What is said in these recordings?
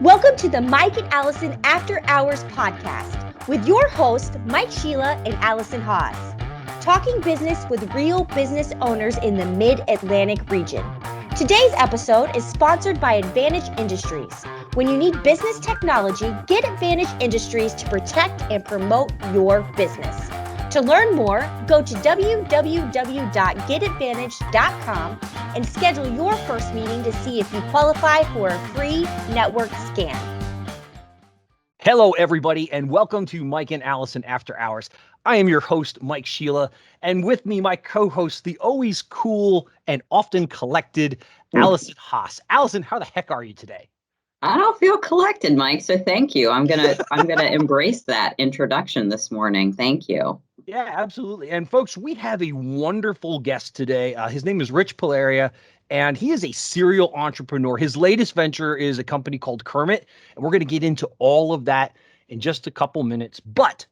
Welcome to the Mike and Alison After Hours podcast with your hosts, mshelah and Alison Haas, talking business with real business owners in the Mid-Atlantic region. Today's episode is sponsored by Advantage Industries. When you need business technology, get Advantage Industries to protect and promote your business. To learn more, go to www.getadvantage.com and schedule your first meeting to see if you qualify for a free network scan. Hello, everybody, and welcome to Mike and Alison After Hours. I am your host, mshelah, and with me, my co-host, the always cool and often collected Alison Haas. Alison, how the heck are you today? I don't feel collected, Mike, so thank you. I'm gonna embrace that introduction this morning. Thank you. Yeah, absolutely. And folks, we have a wonderful guest today. His name is Rich Palarea, and he is a serial entrepreneur. His latest venture is a company called Kermit, and we're going to get into all of that in just a couple minutes. But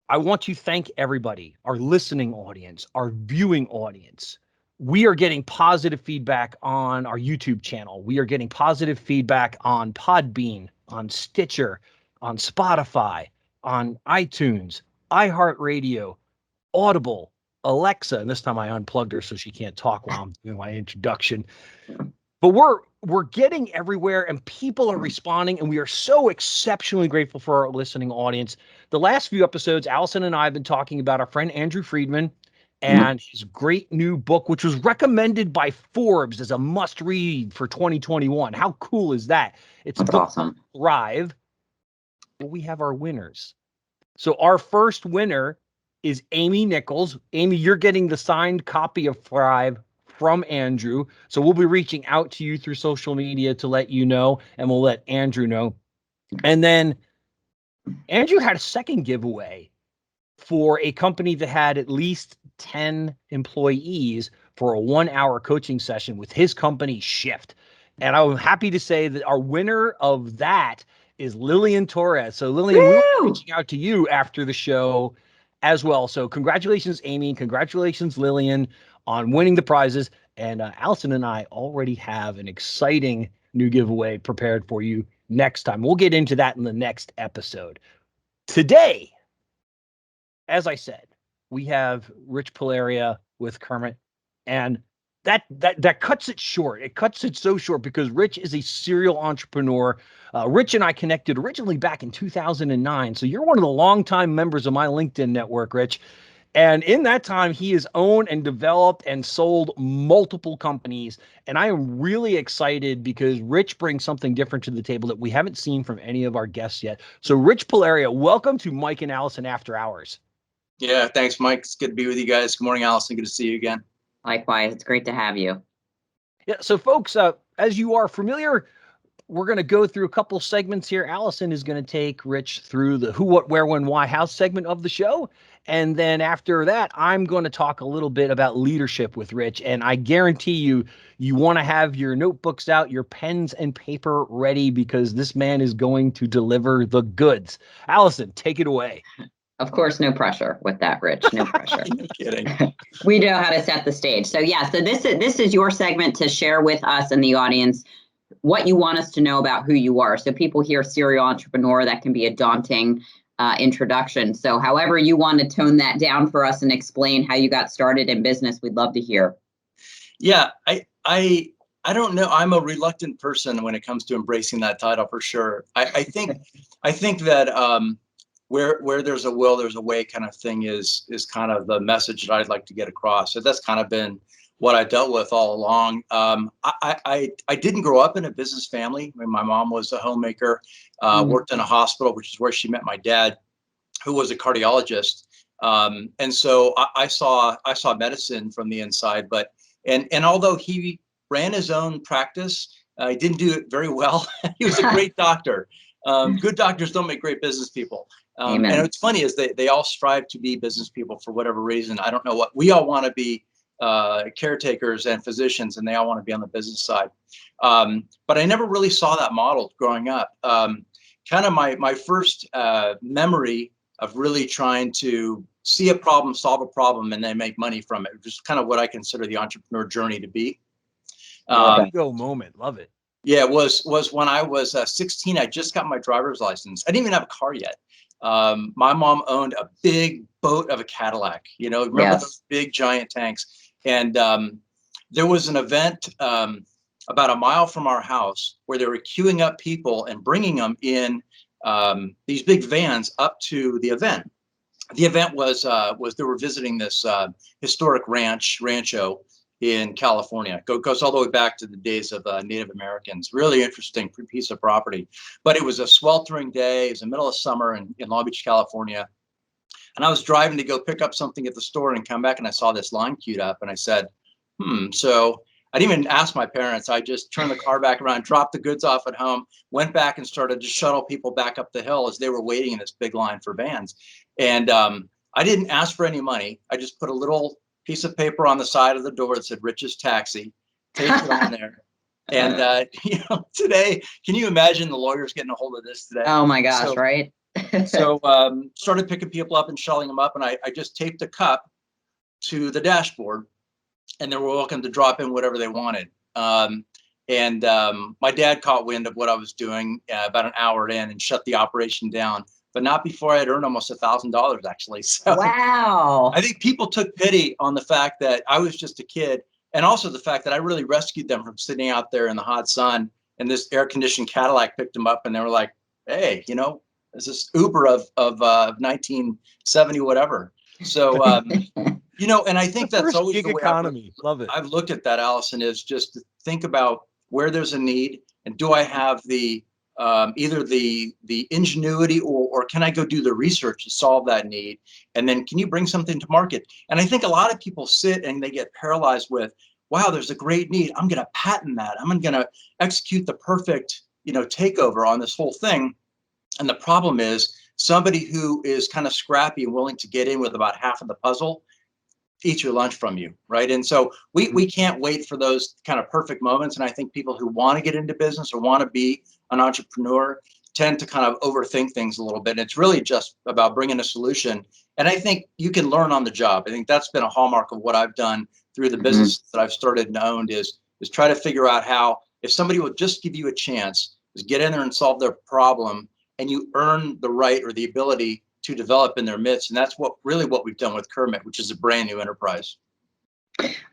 I want to thank everybody, our listening audience, our viewing audience. We are getting positive feedback on our YouTube channel. We are getting positive feedback on Podbean, on Stitcher, on Spotify, on iTunes, iHeartRadio, Audible, Alexa, and this time I unplugged her so she can't talk while I'm doing my introduction. But we're getting everywhere and people are responding, and we are so exceptionally grateful for our listening audience. The last few episodes, Alison and I have been talking about our friend Andrew Friedman and his great new book, which was recommended by Forbes as a must-read for 2021. How cool is that? It's awesome. Thrive. Well, we have our winners. So our first winner is Amy Nicholls. Amy, you're getting the signed copy of Thrive from Andrew. So we'll be reaching out to you through social media to let you know, and we'll let Andrew know. And then Andrew had a second giveaway for a company that had at least 10 employees for a 1-hour coaching session with his company Shift. And I'm happy to say that our winner of that is Liliana Torres. So Lilian, we're reaching out to you after the show as well. So congratulations, Amy. Congratulations, Lilian, on winning the prizes. And Alison and I already have an exciting new giveaway prepared for you next time. We'll get into that in the next episode. Today, as I said, we have Rich Palarea with Kermit, and that cuts it short. It cuts it so short because Rich is a serial entrepreneur. Rich and I connected originally back in 2009. So you're one of the longtime members of my LinkedIn network, Rich. And in that time, he has owned and developed and sold multiple companies. And I am really excited because Rich brings something different to the table that we haven't seen from any of our guests yet. So Rich Palarea, welcome to Mike and Alison After Hours. Yeah, thanks, Mike. It's good to be with you guys. Good morning, Alison. Good to see you again. Likewise, it's great to have you. Yeah, so folks, as you are familiar, we're going to go through a couple segments here. Alison is going to take Rich through the who, what, where, when, why, how segment of the show. And then after that, I'm going to talk a little bit about leadership with Rich. And I guarantee you want to have your notebooks out, your pens and paper ready, because this man is going to deliver the goods. Alison, take it away. Of course, no pressure with that, Rich. No pressure. No kidding. We know how to set the stage. So yeah, so this is your segment to share with us and the audience what you want us to know about who you are. So people hear serial entrepreneur, that can be a daunting introduction. So however you want to tone that down for us and explain how you got started in business, we'd love to hear. Yeah, I don't know. I'm a reluctant person when it comes to embracing that title for sure. I think that where there's a will, there's a way kind of thing is kind of the message that I'd like to get across. So that's kind of been what I dealt with all along. I didn't grow up in a business family. I mean, my mom was a homemaker, worked in a hospital, which is where she met my dad, who was a cardiologist. And so I saw medicine from the inside, but and although he ran his own practice, he didn't do it very well. He was a great doctor. Good doctors don't make great business people. And what's funny is they all strive to be business people for whatever reason. I don't know what. We all want to be caretakers and physicians, and they all want to be on the business side. But I never really saw that model growing up. Kind of my first memory of really trying to see a problem, solve a problem, and then make money from it, which is kind of what I consider the entrepreneur journey to be. Go moment. Love it. Yeah, it was when I was 16. I just got my driver's license. I didn't even have a car yet. My mom owned a big boat of a Cadillac. You know, remember those big giant tanks? And there was an event about a mile from our house where they were queuing up people and bringing them in these big vans up to the event. The event was they were visiting this historic rancho in California. Goes all the way back to the days of Native Americans. Really interesting piece of property. But it was a sweltering day. It was the middle of summer in Long Beach, California. And I was driving to go pick up something at the store and come back, and I saw this line queued up, and I said, so I didn't even ask my parents. I just turned the car back around, dropped the goods off at home, went back and started to shuttle people back up the hill as they were waiting in this big line for vans. And I didn't ask for any money. I just put a little piece of paper on the side of the door that said Rich's Taxi, taped it on there. And today, can you imagine the lawyers getting a hold of this today? Oh my gosh, right? So started picking people up and shuttling them up, and I just taped a cup to the dashboard, and they were welcome to drop in whatever they wanted. My dad caught wind of what I was doing about an hour in and shut the operation down, but not before I had earned almost $1,000 actually. So wow. I think people took pity on the fact that I was just a kid, and also the fact that I really rescued them from sitting out there in the hot sun, and this air-conditioned Cadillac picked them up, and they were like, hey, this is Uber of 1970 whatever. So and I think that's always the way economy. Love it. I've looked at that, Alison, is just to think about where there's a need, and do I have the either the ingenuity or can I go do the research to solve that need? And then can you bring something to market? And I think a lot of people sit and they get paralyzed with, wow, there's a great need. I'm going to patent that. I'm going to execute the perfect, takeover on this whole thing. And the problem is somebody who is kind of scrappy and willing to get in with about half of the puzzle eat your lunch from you, right? And so we can't wait for those kind of perfect moments. And I think people who want to get into business or want to be an entrepreneur tend to kind of overthink things a little bit. And it's really just about bringing a solution. And I think you can learn on the job. I think that's been a hallmark of what I've done through the business that I've started and owned is try to figure out how, if somebody will just give you a chance, is get in there and solve their problem, and you earn the right or the ability to develop in their midst. And that's what we've done with Kermit, which is a brand new enterprise.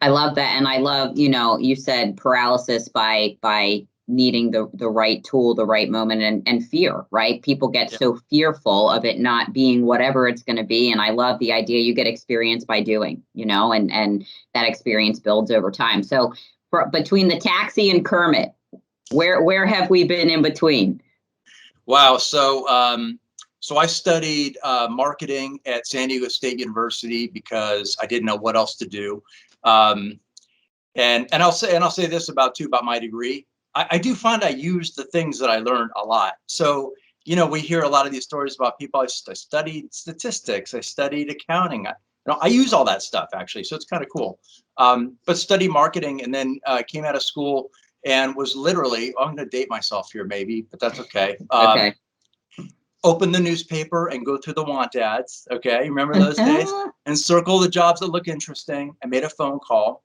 I love that. And I love, you said paralysis by needing the right tool, the right moment, and fear, right? People get so fearful of it not being whatever it's going to be. And I love the idea you get experience by doing, and that experience builds over time. So between the taxi and Kermit, where have we been in between? Wow. So I studied marketing at San Diego State University because I didn't know what else to do. And I'll say this about my degree. I do find I use the things that I learned a lot. So, we hear a lot of these stories about people. I studied statistics. I studied accounting. I use all that stuff actually. So it's kind of cool. But studied marketing and then came out of school and was literally, I'm going to date myself here maybe, but that's okay. Okay. Open the newspaper and go through the want ads. Okay. Remember those days? And circle the jobs that look interesting. I made a phone call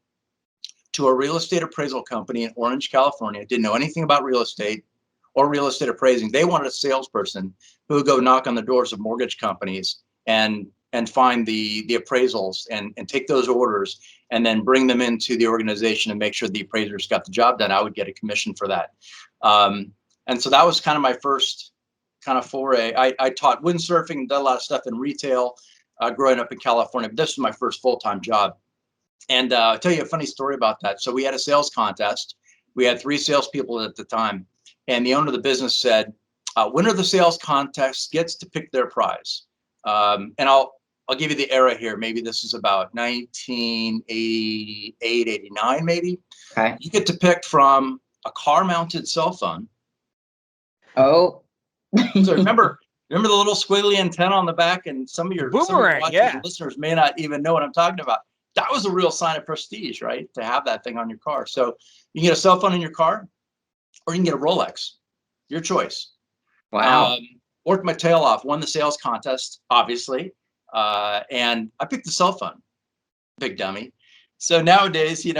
to a real estate appraisal company in Orange, California. Didn't know anything about real estate or real estate appraising. They wanted a salesperson who would go knock on the doors of mortgage companies and find the appraisals and take those orders and then bring them into the organization and make sure the appraisers got the job done. I would get a commission for that. And so that was kind of my first kind of foray. I taught windsurfing, done a lot of stuff in retail growing up in California, but this was my first full-time job. And I'll tell you a funny story about that. So we had a sales contest. We had 3 salespeople at the time. And the owner of the business said, winner of the sales contest gets to pick their prize. And I'll give you the era here. Maybe this is about 1988, 89, maybe. Okay. You get to pick from a car-mounted cell phone. Oh. So remember the little squiggly antenna on the back, and some of your listeners may not even know what I'm talking about. That was a real sign of prestige, right? To have that thing on your car. So you can get a cell phone in your car, or you can get a Rolex. Your choice. Wow. Worked my tail off, won the sales contest, obviously. And I picked the cell phone. Big dummy. So nowadays, here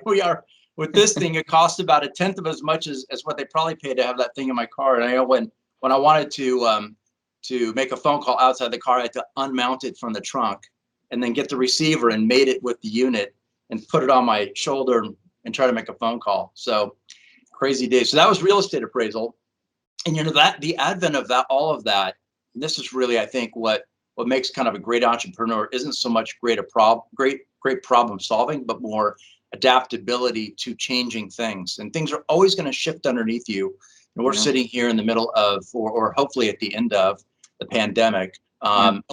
we are with this thing, it cost about a tenth of as much as what they probably paid to have that thing in my car. And I know when I wanted to make a phone call outside the car, I had to unmount it from the trunk and then get the receiver and mate it with the unit and put it on my shoulder and try to make a phone call. So crazy days. So that was real estate appraisal. And that the advent of that, all of that, this is really, I think, what makes kind of a great entrepreneur isn't so much great problem solving, but more adaptability to changing things. And things are always going to shift underneath you. And we're sitting here in the middle of, or hopefully at the end of the pandemic.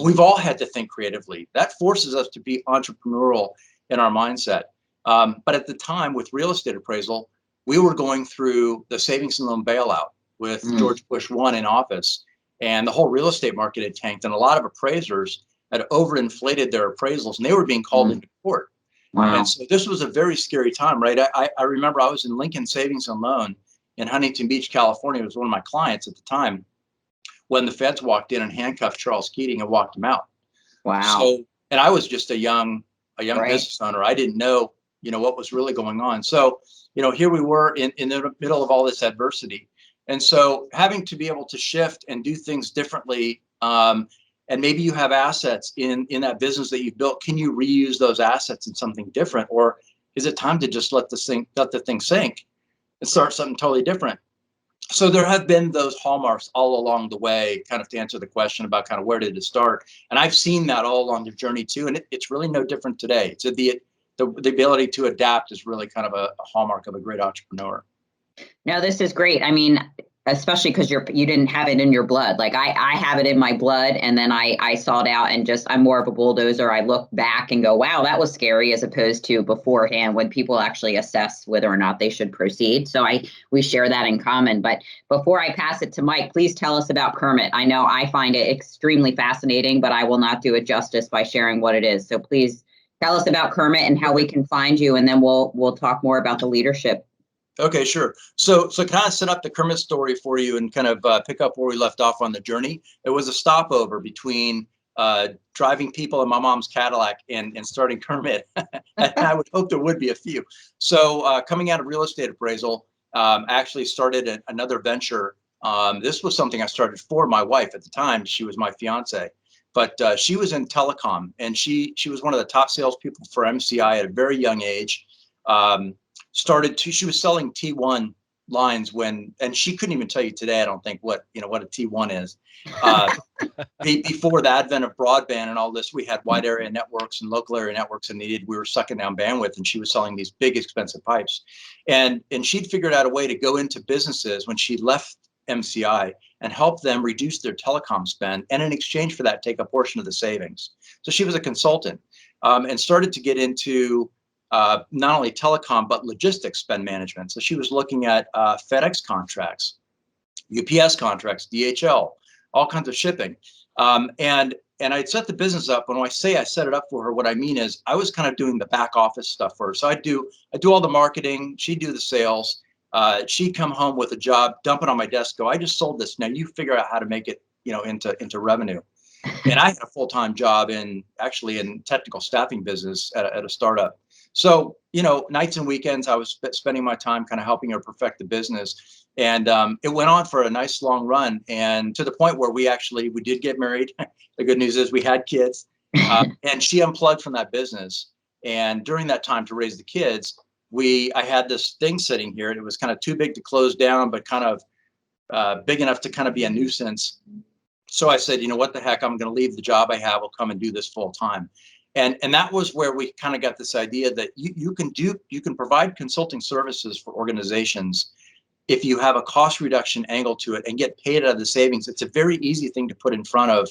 We've all had to think creatively. That forces us to be entrepreneurial in our mindset. But at the time with real estate appraisal, we were going through the savings and loan bailout with George Bush 1 in office, and the whole real estate market had tanked, and a lot of appraisers had overinflated their appraisals, and they were being called into court. Wow. And so this was a very scary time, right? I remember I was in Lincoln Savings and Loan in Huntington Beach, California. It was one of my clients at the time when the feds walked in and handcuffed Charles Keating and walked him out. Wow. So, and I was just a young business owner. I didn't know, what was really going on. So, here we were in the middle of all this adversity. And so having to be able to shift and do things differently, and maybe you have assets in that business that you've built. Can you reuse those assets in something different? Or is it time to just let the thing sink and start something totally different? So there have been those hallmarks all along the way, kind of to answer the question about kind of where did it start. And I've seen that all along the journey too. And it's really no different today. So the ability to adapt is really kind of a hallmark of a great entrepreneur. No, this is great. I mean, especially because you didn't have it in your blood. Like I have it in my blood, and then I saw it out, and I'm more of a bulldozer. I look back and go, wow, that was scary, as opposed to beforehand when people actually assess whether or not they should proceed. So we share that in common. But before I pass it to Mike, please tell us about Kermit. I know I find it extremely fascinating, but I will not do it justice by sharing what it is. So please tell us about Kermit and how we can find you, and then we'll talk more about the leadership. Okay, sure. So kind of set up the Kermit story for you and kind of pick up where we left off on the journey. It was a stopover between driving people in my mom's Cadillac and starting Kermit. And I would hope there would be a few. So coming out of real estate appraisal, I actually started another venture. This was something I started for my wife at the time. She was my fiance, but she was in telecom, and she was one of the top salespeople for MCI at a very young age. She was selling T1 lines and she couldn't even tell you today, I don't think, what a T1 is. Before the advent of broadband and all this, we had wide area networks and local area networks, and we were sucking down bandwidth, and she was selling these big, expensive pipes. And she'd figured out a way to go into businesses when she left MCI and help them reduce their telecom spend, and in exchange for that, take a portion of the savings. So she was a consultant, and started to get into not only telecom, but logistics spend management. So she was looking at FedEx contracts, UPS contracts, DHL, all kinds of shipping. And I'd set the business up. When I say I set it up for her, what I mean is I was kind of doing the back office stuff for her. So I do all the marketing, she'd do the sales. She'd come home with a job, dump it on my desk, go, I just sold this. Now you figure out how to make it, into revenue. And I had a full-time job in technical staffing business at a startup. So, nights and weekends, I was spending my time kind of helping her perfect the business. And it went on for a nice long run. And to the point where we did get married. The good news is we had kids. And she unplugged from that business. And during that time to raise the kids, I had this thing sitting here, and it was kind of too big to close down, but kind of big enough to kind of be a nuisance. So I said, what the heck, I'm going to leave the job I have. I'll come and do this full time. And that was where we kind of got this idea that you can provide consulting services for organizations if you have a cost reduction angle to it and get paid out of the savings. It's a very easy thing to put in front of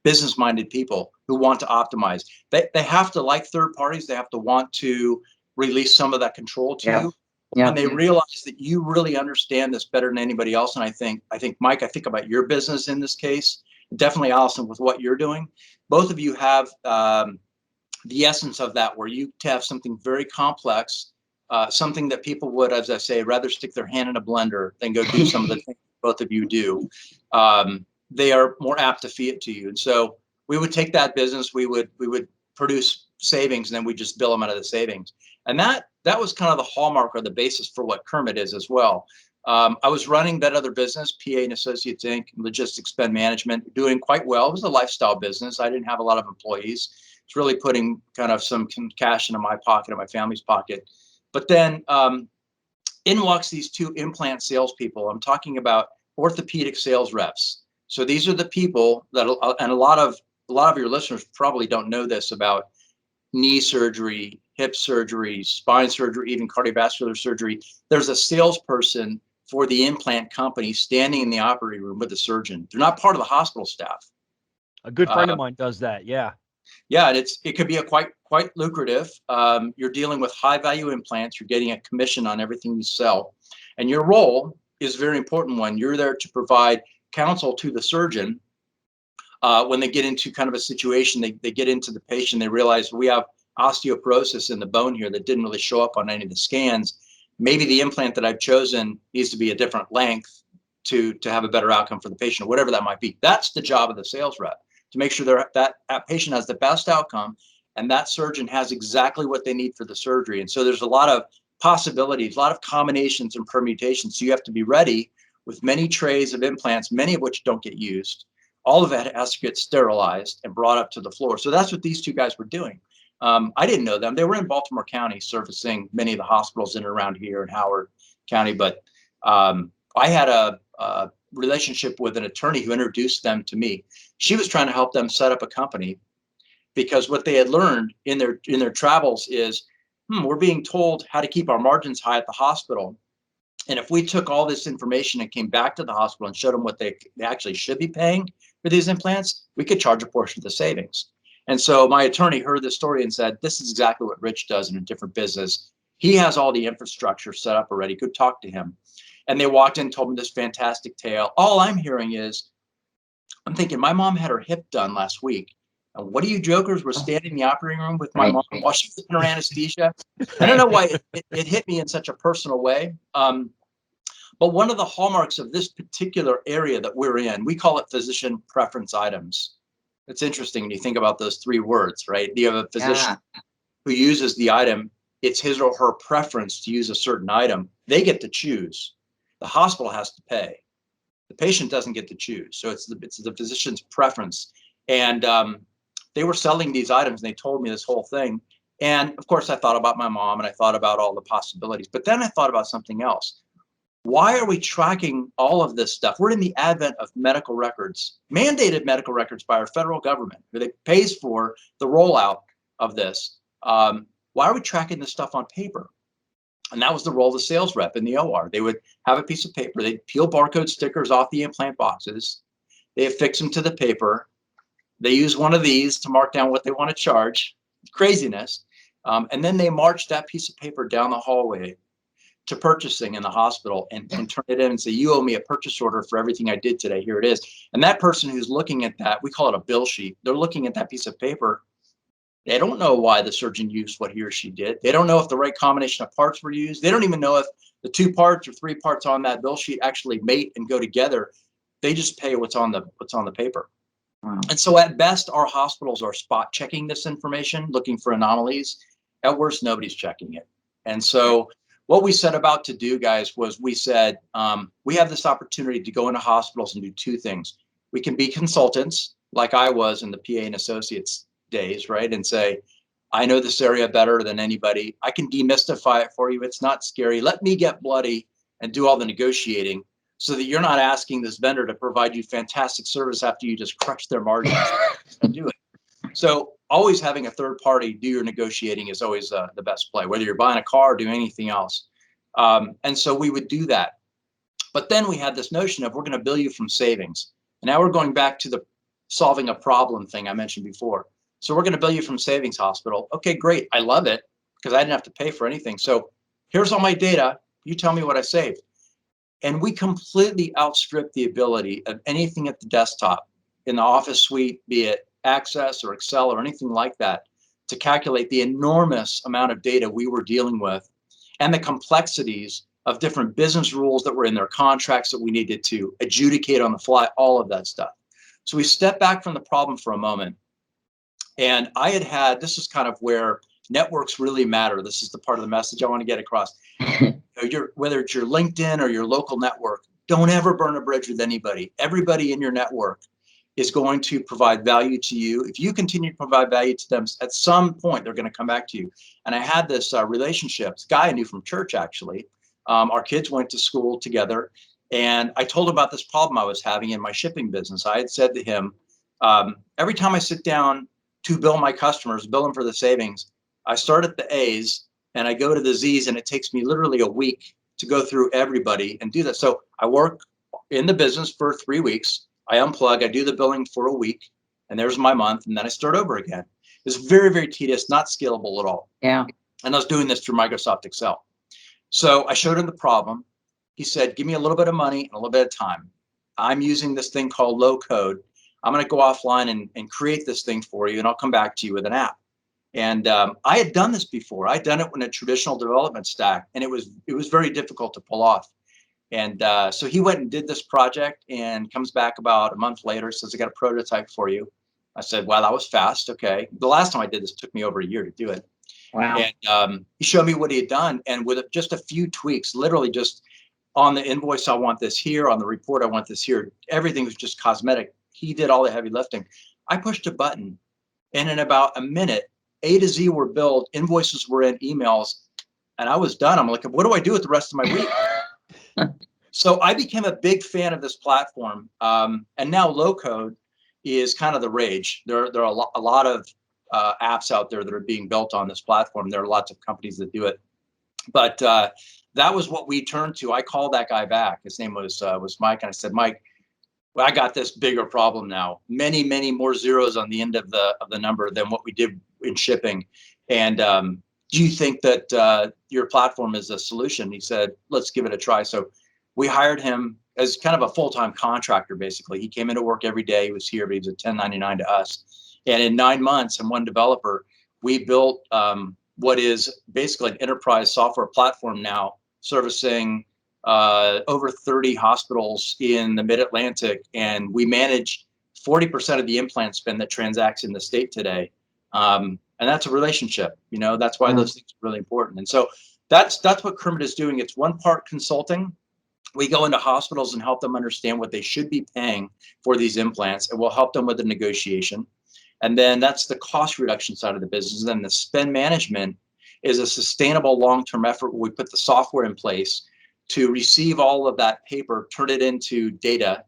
business-minded people who want to optimize. They have to like third parties. They have to want to release some of that control to you. Yeah. And they realize that you really understand this better than anybody else. And I think, Mike, I think about your business in this case, definitely Alison, with what you're doing. Both of you have the essence of that, where you have something very complex, something that people would, as I say, rather stick their hand in a blender than go do some of the things both of you do. They are more apt to feed it to you. And so we would take that business, we would produce savings, and then we just bill them out of the savings. And that that was kind of the hallmark or the basis for what Kermit is as well. I was running that other business, PA and Associates Inc., logistics spend management, doing quite well. It was a lifestyle business. I didn't have a lot of employees. It's really putting kind of some cash into my pocket and my family's pocket. But then in walks these two implant salespeople. I'm talking about orthopedic sales reps. So these are the people that, and a lot of your listeners probably don't know this about knee surgery, hip surgery, spine surgery, even cardiovascular surgery. There's a salesperson for the implant company standing in the operating room with the surgeon. They're not part of the hospital staff. A good friend of mine does that. Yeah. Yeah, and it could be a quite lucrative. You're dealing with high value implants. You're getting a commission on everything you sell, and your role is a very important one. You're there to provide counsel to the surgeon. When they get into kind of a situation, they get into the patient, they realize we have osteoporosis in the bone here that didn't really show up on any of the scans. Maybe the implant that I've chosen needs to be a different length to have a better outcome for the patient, or whatever that might be. That's the job of the sales rep, to make sure that patient has the best outcome and that surgeon has exactly what they need for the surgery. And so there's a lot of possibilities, a lot of combinations and permutations. So you have to be ready with many trays of implants, many of which don't get used. All of that has to get sterilized and brought up to the floor. So that's what these two guys were doing. I didn't know them. They were in Baltimore County servicing many of the hospitals in and around here in Howard County. But I had a relationship with an attorney who introduced them to me. She was trying to help them set up a company because what they had learned in their travels is, we're being told how to keep our margins high at the hospital. And if we took all this information and came back to the hospital and showed them what they actually should be paying for these implants, we could charge a portion of the savings. And so my attorney heard this story and said, this is exactly what Rich does in a different business. He has all the infrastructure set up already. Go talk to him. And they walked in, told me this fantastic tale. All I'm hearing is, I'm thinking, my mom had her hip done last week. And what are you jokers were standing in the operating room with my mom while she was in her anesthesia? I don't know why it hit me in such a personal way. But one of the hallmarks of this particular area that we're in, we call it physician preference items. It's interesting when you think about those three words, right? You have a physician who uses the item. It's his or her preference to use a certain item. They get to choose. The hospital has to pay. The patient doesn't get to choose. So it's the physician's preference. And they were selling these items, and they told me this whole thing. And of course, I thought about my mom, and I thought about all the possibilities. But then I thought about something else. Why are we tracking all of this stuff? We're in the advent of medical records, mandated medical records by our federal government, that pays for the rollout of this. Why are we tracking this stuff on paper? And that was the role of the sales rep in the OR. They would have a piece of paper. They'd peel barcode stickers off the implant boxes. They affix them to the paper. They use one of these to mark down what they want to charge. Craziness. And then they march that piece of paper down the hallway to purchasing in the hospital and turn it in and say, you owe me a purchase order for everything I did today. Here it is. And that person who's looking at that, we call it a bill sheet. They're looking at that piece of paper. They don't know why the surgeon used what he or she did. They don't know if the right combination of parts were used. They don't even know if the 2 parts or 3 parts on that bill sheet actually mate and go together. They just pay what's on the paper. Wow. And so at best, our hospitals are spot checking this information, looking for anomalies. At worst, nobody's checking it. And so what we set about to do, guys, was we said, we have this opportunity to go into hospitals and do 2 things. We can be consultants, like I was in the PA and Associates days, right? And say, I know this area better than anybody. I can demystify it for you. It's not scary. Let me get bloody and do all the negotiating so that you're not asking this vendor to provide you fantastic service after you just crush their margins and do it. So always having a third party do your negotiating is always the best play, whether you're buying a car or doing anything else. And so we would do that. But then we had this notion of, we're going to bill you from savings. And now we're going back to the solving a problem thing I mentioned before. So we're going to bill you from savings, hospital. Okay, great. I love it because I didn't have to pay for anything. So here's all my data. You tell me what I saved. And we completely outstripped the ability of anything at the desktop in the office suite, be it Access or Excel or anything like that, to calculate the enormous amount of data we were dealing with and the complexities of different business rules that were in their contracts that we needed to adjudicate on the fly, all of that stuff. So we stepped back from the problem for a moment. And I had, this is kind of where networks really matter. This is the part of the message I want to get across. Whether it's your LinkedIn or your local network, don't ever burn a bridge with anybody. Everybody in your network is going to provide value to you. If you continue to provide value to them, at some point, they're going to come back to you. And I had this relationship, this guy I knew from church, actually. Our kids went to school together. And I told him about this problem I was having in my shipping business. I had said to him, every time I sit down to bill my customers, bill them for the savings, I start at the A's and I go to the Z's, and it takes me literally a week to go through everybody and do that. So I work in the business for 3 weeks. I unplug, I do the billing for a week, and there's my month, and then I start over again. It's very, very tedious, not scalable at all. Yeah. And I was doing this through Microsoft Excel. So I showed him the problem. He said, give me a little bit of money and a little bit of time. I'm using this thing called low code. I'm going to go offline and create this thing for you, and I'll come back to you with an app. And I had done this before. I'd done it in a traditional development stack, and it was very difficult to pull off. And so he went and did this project and comes back about a month later, says, I got a prototype for you. I said, wow, that was fast. Okay. The last time I did this, it took me over a year to do it. Wow. And he showed me what he had done. And with just a few tweaks, literally just on the invoice, I want this here. On the report, I want this here. Everything was just cosmetic. He did all the heavy lifting. I pushed a button, and in about a minute, A to Z were billed, invoices were in, emails, and I was done. I'm like, what do I do with the rest of my week? So I became a big fan of this platform. And now low code is kind of the rage. There are a lot of apps out there that are being built on this platform. There are lots of companies that do it. But that was what we turned to. I called that guy back. His name was Mike. And I said, Mike, well, I got this bigger problem now. Many, many more zeros on the end of the number than what we did in shipping. And do you think that your platform is a solution? He said, let's give it a try. So we hired him as kind of a full-time contractor, basically. He came into work every day. He was here, but he was a 1099 to us. And in 9 months and one developer, we built what is basically an enterprise software platform now, servicing over 30 hospitals in the Mid-Atlantic. And we manage 40% of the implant spend that transacts in the state today. And that's a relationship, that's why those things are really important. And so that's what Kermit is doing. It's one part consulting. We go into hospitals and help them understand what they should be paying for these implants, and we'll help them with the negotiation. And then that's the cost reduction side of the business. And then the spend management is a sustainable long-term effort where we put the software in place to receive all of that paper, turn it into data,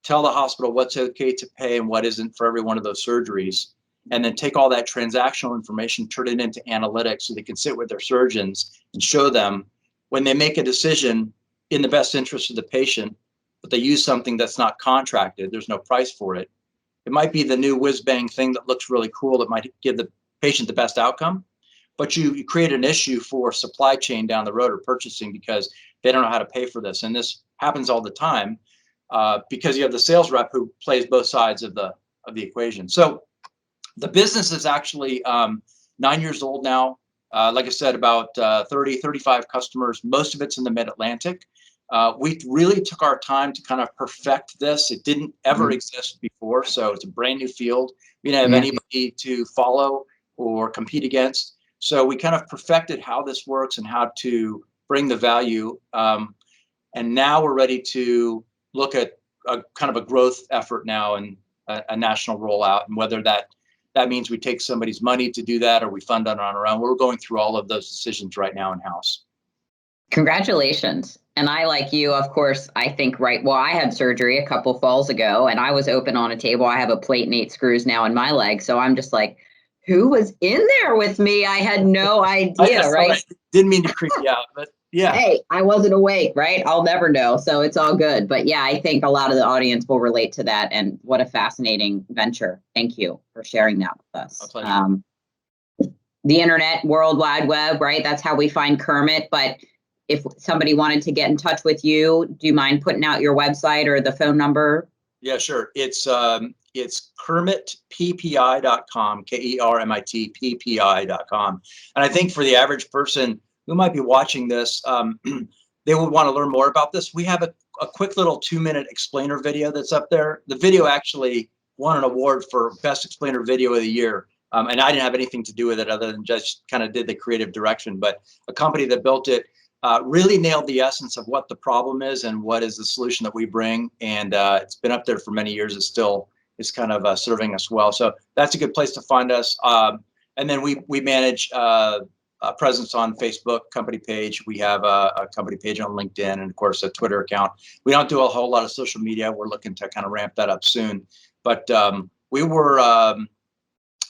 tell the hospital what's okay to pay and what isn't for every one of those surgeries, and then take all that transactional information, turn it into analytics so they can sit with their surgeons and show them when they make a decision in the best interest of the patient, but they use something that's not contracted, there's no price for it. It might be the new whiz-bang thing that looks really cool that might give the patient the best outcome, but you create an issue for supply chain down the road or purchasing because they don't know how to pay for this. And this happens all the time because you have the sales rep who plays both sides of the equation. So the business is actually 9 years old now. Like I said, about 35 customers. Most of it's in the Mid-Atlantic. We really took our time to kind of perfect this. It didn't ever exist before, so it's a brand new field. We didn't have anybody to follow or compete against. So we kind of perfected how this works and how to bring the value. And now we're ready to look at a kind of a growth effort now and a national rollout, and whether that means we take somebody's money to do that or we fund it on our own. We're going through all of those decisions right now in-house. Congratulations. And I, like you, of course, I think, I had surgery a couple falls ago and I was open on a table. I have a plate and 8 screws now in my leg. So I'm just like, who was in there with me? I had no idea, right? Didn't mean to creep you out, but yeah. Hey, I wasn't awake, right? I'll never know. So it's all good. But yeah, I think a lot of the audience will relate to that. And what a fascinating venture. Thank you for sharing that with us. My pleasure. The internet, World Wide Web, right? That's how we find Kermit. But if somebody wanted to get in touch with you, do you mind putting out your website or the phone number? Yeah, sure. It's kermitppi.com, KERMITPPI.com. And I think for the average person who might be watching this, they would want to learn more about this. We have a quick little 2-minute explainer video that's up there. The video actually won an award for Best Explainer Video of the Year And I didn't have anything to do with it other than just kind of did the creative direction. But a company that built it really nailed the essence of what the problem is and what is the solution that we bring. And it's been up there for many years. It's still is kind of serving us well. So that's a good place to find us. And then we manage a presence on Facebook company page. We have a company page on LinkedIn, and of course a Twitter account. We don't do a whole lot of social media. We're looking to kind of ramp that up soon. But we were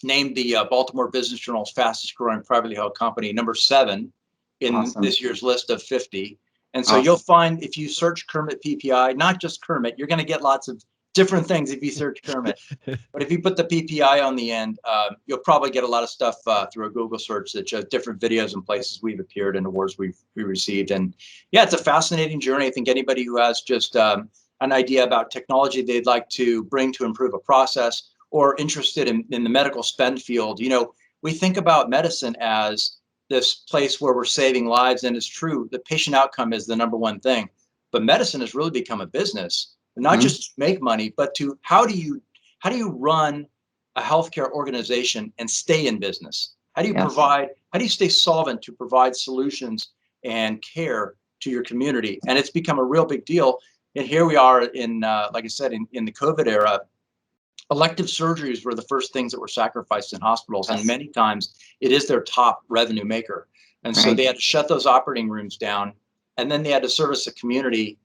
named the Baltimore Business Journal's fastest growing privately held company, number 7 in this year's list of 50. And so you'll find if you search Kermit PPI, not just Kermit, you're going to get lots of different things if you search Kermit. But if you put the PPI on the end, you'll probably get a lot of stuff through a Google search that shows different videos and places we've appeared and awards we received. And yeah, it's a fascinating journey. I think anybody who has just an idea about technology they'd like to bring to improve a process, or interested in the medical spend field, we think about medicine as this place where we're saving lives, and it's true. The patient outcome is the number one thing, but medicine has really become a business. Not just to make money, but to how do you run a healthcare organization and stay in business? How do you provide? How do you stay solvent to provide solutions and care to your community? And it's become a real big deal. And here we are in, like I said, in the COVID era. Elective surgeries were the first things that were sacrificed in hospitals, and many times it is their top revenue maker. And so they had to shut those operating rooms down, and then they had to service the community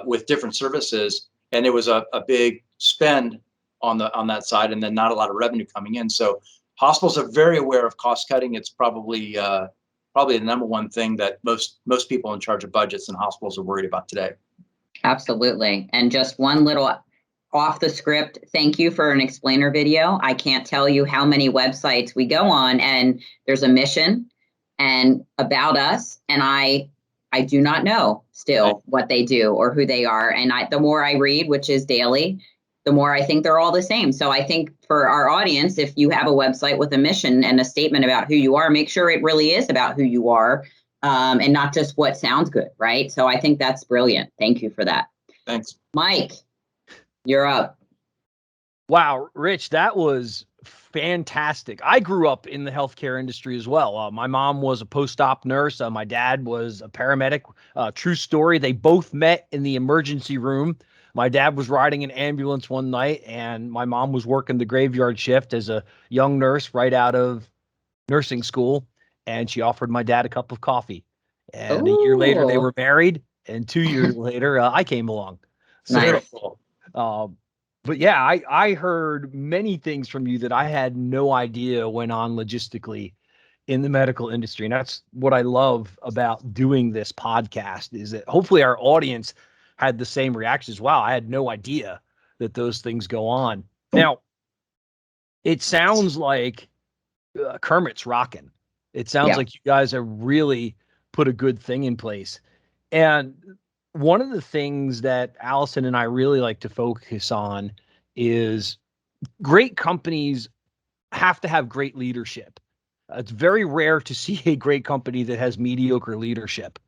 with different services, and it was a big spend on that side, and then not a lot of revenue coming in. So hospitals are very aware of cost cutting. It's probably the number one thing that most people in charge of budgets and hospitals are worried about today. Absolutely. And just one little off the script, thank you for an explainer video. I can't tell you how many websites we go on and there's a mission and about us, and I do not know still what they do or who they are. And the more I read, which is daily, the more I think they're all the same. So I think for our audience, if you have a website with a mission and a statement about who you are, make sure it really is about who you are, and not just what sounds good, right? So I think that's brilliant. Thank you for that. Thanks. Mike, you're up. Wow, Rich, that was fantastic. I grew up in the healthcare industry as well. My mom was a post-op nurse. My dad was a paramedic. True story. They both met in the emergency room. My dad was riding an ambulance one night, and my mom was working the graveyard shift as a young nurse right out of nursing school. And she offered my dad a cup of coffee. And a year later, they were married. And 2 years later, I came along. So, Nice. but yeah, I heard many things from you that I had no idea went on logistically in the medical industry. And that's what I love about doing this podcast, is that hopefully our audience had the same reactions. Wow, I had no idea that those things go on. Now, it sounds like Kermit's rocking. It sounds like you guys have really put a good thing in place. And one of the things that Alison and I really like to focus on is great companies have to have great leadership. It's very rare to see a great company that has mediocre leadership.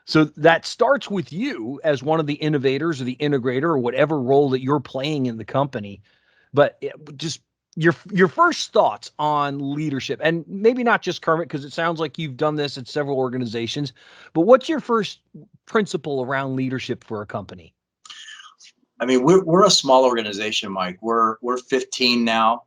So that starts with you as one of the innovators or the integrator or whatever role that you're playing in the company. But just your first thoughts on leadership, and maybe not just Kermit, because it sounds like you've done this at several organizations, but what's your first principle around leadership for a company? I mean, we're a small organization, Mike. We're 15 now,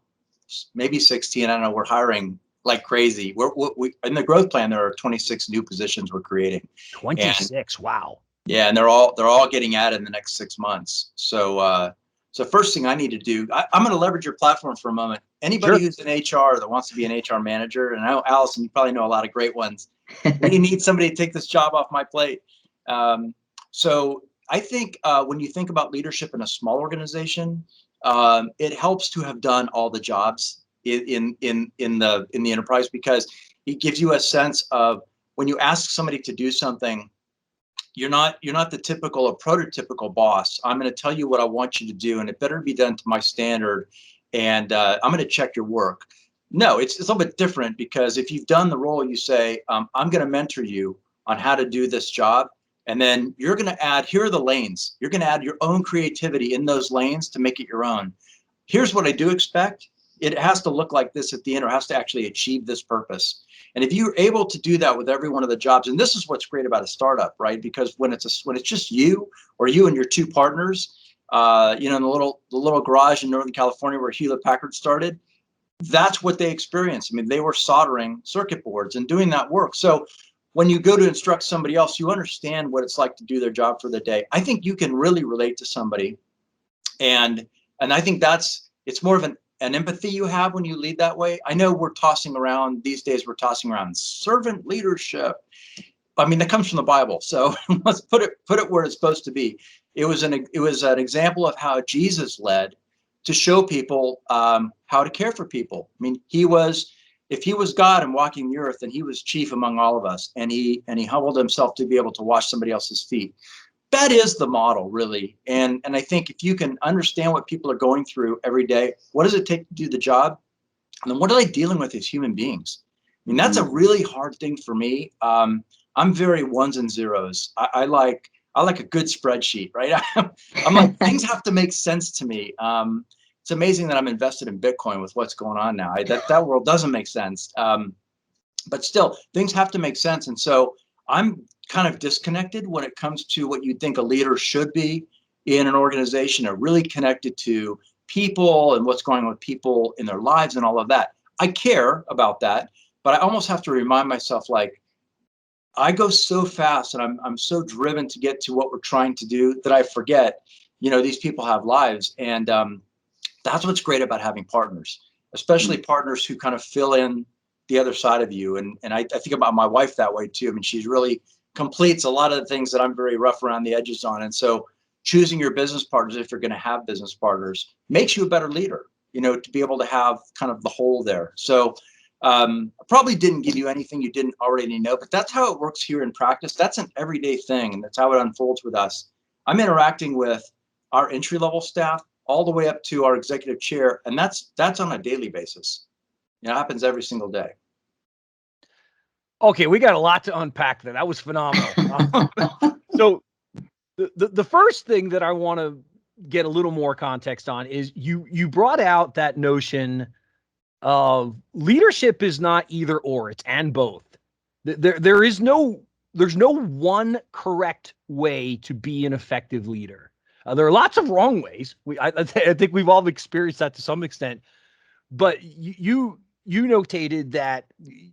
maybe 16. I don't know. We're hiring like crazy. We in the growth plan, there are 26 new positions we're creating. 26. Wow. Yeah, and they're all getting added in the next 6 months. So first thing I need to do, I'm going to leverage your platform for a moment. Anybody who's in HR that wants to be an HR manager, and I know, Alison, you probably know a lot of great ones. We need somebody to take this job off my plate. So I think when you think about leadership in a small organization, it helps to have done all the jobs in the enterprise, because it gives you a sense of when you ask somebody to do something. You're not the typical or prototypical boss. I'm going to tell you what I want you to do, and it better be done to my standard. And I'm going to check your work. No, it's a little bit different, because if you've done the role, you say, I'm going to mentor you on how to do this job. And then you're going to add, here are the lanes. You're going to add your own creativity in those lanes to make it your own. Here's what I do expect. it has to look like this at the end, or has to actually achieve this purpose. And if you're able to do that with every one of the jobs, and this is what's great about a startup, right? Because when it's just you, or you and your two partners, in the little garage in Northern California where Hewlett Packard started, that's what they experienced. I mean, they were soldering circuit boards and doing that work. So when you go to instruct somebody else, you understand what it's like to do their job for the day. I think you can really relate to somebody, and I think it's more of an empathy you have when you lead that way. I know these days we're tossing around servant leadership. I mean, that comes from the Bible, so let's put it where it's supposed to be. It was an example of how Jesus led, to show people how to care for people. I mean, if he was God and walking the earth, then he was chief among all of us, and he humbled himself to be able to wash somebody else's feet. That is the model, really. And I think if you can understand what people are going through every day, what does it take to do the job? And then what are they dealing with as human beings? I mean, that's a really hard thing for me. I'm very ones and zeros. I like a good spreadsheet, right? I'm like, things have to make sense to me. It's amazing that I'm invested in Bitcoin with what's going on now. That world doesn't make sense. But still, things have to make sense. And so I'm kind of disconnected when it comes to what you think a leader should be in an organization, or really connected to people and what's going on with people in their lives and all of that. I care about that, but I almost have to remind myself, like, I go so fast and I'm so driven to get to what we're trying to do that I forget, these people have lives. And that's what's great about having partners, especially partners who kind of fill in the other side of you. And I think about my wife that way too. I mean, she's really completes a lot of the things that I'm very rough around the edges on. And so choosing your business partners, if you're going to have business partners, makes you a better leader, to be able to have kind of the whole there. So I probably didn't give you anything you didn't already know, but that's how it works here in practice. That's an everyday thing, and that's how it unfolds with us. I'm interacting with our entry-level staff all the way up to our executive chair, and that's on a daily basis. It happens every single day. Okay, we got a lot to unpack there. That was phenomenal. So the first thing that I want to get a little more context on is you brought out that notion of leadership is not either or, it's and both. There's no one correct way to be an effective leader. There are lots of wrong ways. I think we've all experienced that to some extent, but you notated that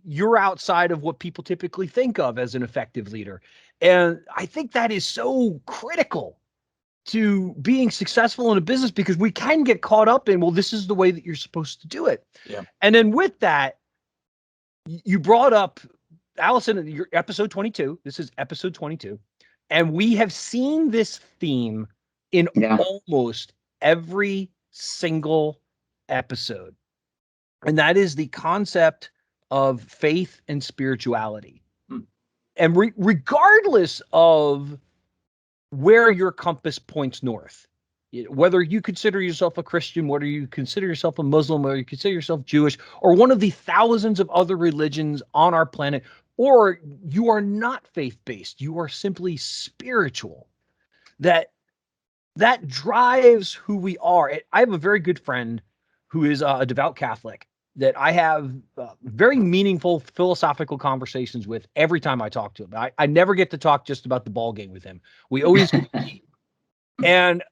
you're outside of what people typically think of as an effective leader. And I think that is so critical to being successful in a business, because we can get caught up in, well, this is the way that you're supposed to do it. Yeah. And then with that, you brought up, Alison, your episode 22. This is episode 22. And we have seen this theme in almost every single episode. And that is the concept of faith and spirituality. And regardless of where your compass points north, whether you consider yourself a Christian, whether you consider yourself a Muslim, whether you consider yourself Jewish, or one of the thousands of other religions on our planet, or you are not faith-based, you are simply spiritual, that drives who we are. I have a very good friend who is a devout Catholic that I have very meaningful philosophical conversations with every time I talk to him. I never get to talk just about the ball game with him. We always compete. And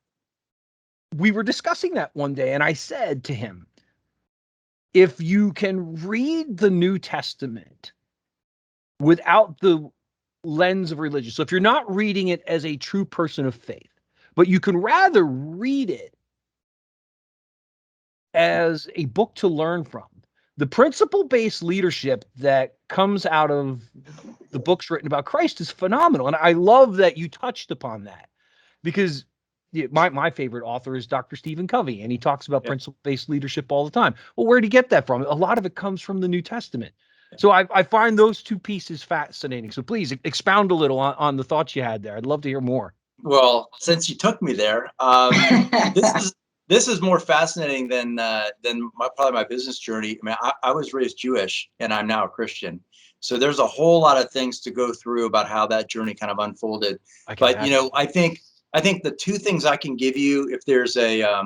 we were discussing that one day, and I said to him, if you can read the New Testament without the lens of religion, so if you're not reading it as a true person of faith, but you can rather read it as a book to learn from, the principle-based leadership that comes out of the books written about Christ is phenomenal. And I love that you touched upon that, because my favorite author is Dr. Stephen Covey, and he talks about principle-based leadership all the time. Well, where did he get that from? A lot of it comes from the New Testament. So I find those two pieces fascinating. So please expound a little on the thoughts you had there. I'd love to hear more. Well, since you took me there, this is more fascinating than probably my business journey. I mean, I was raised Jewish, and I'm now a Christian. So there's a whole lot of things to go through about how that journey kind of unfolded. But I think the two things I can give you, if there's a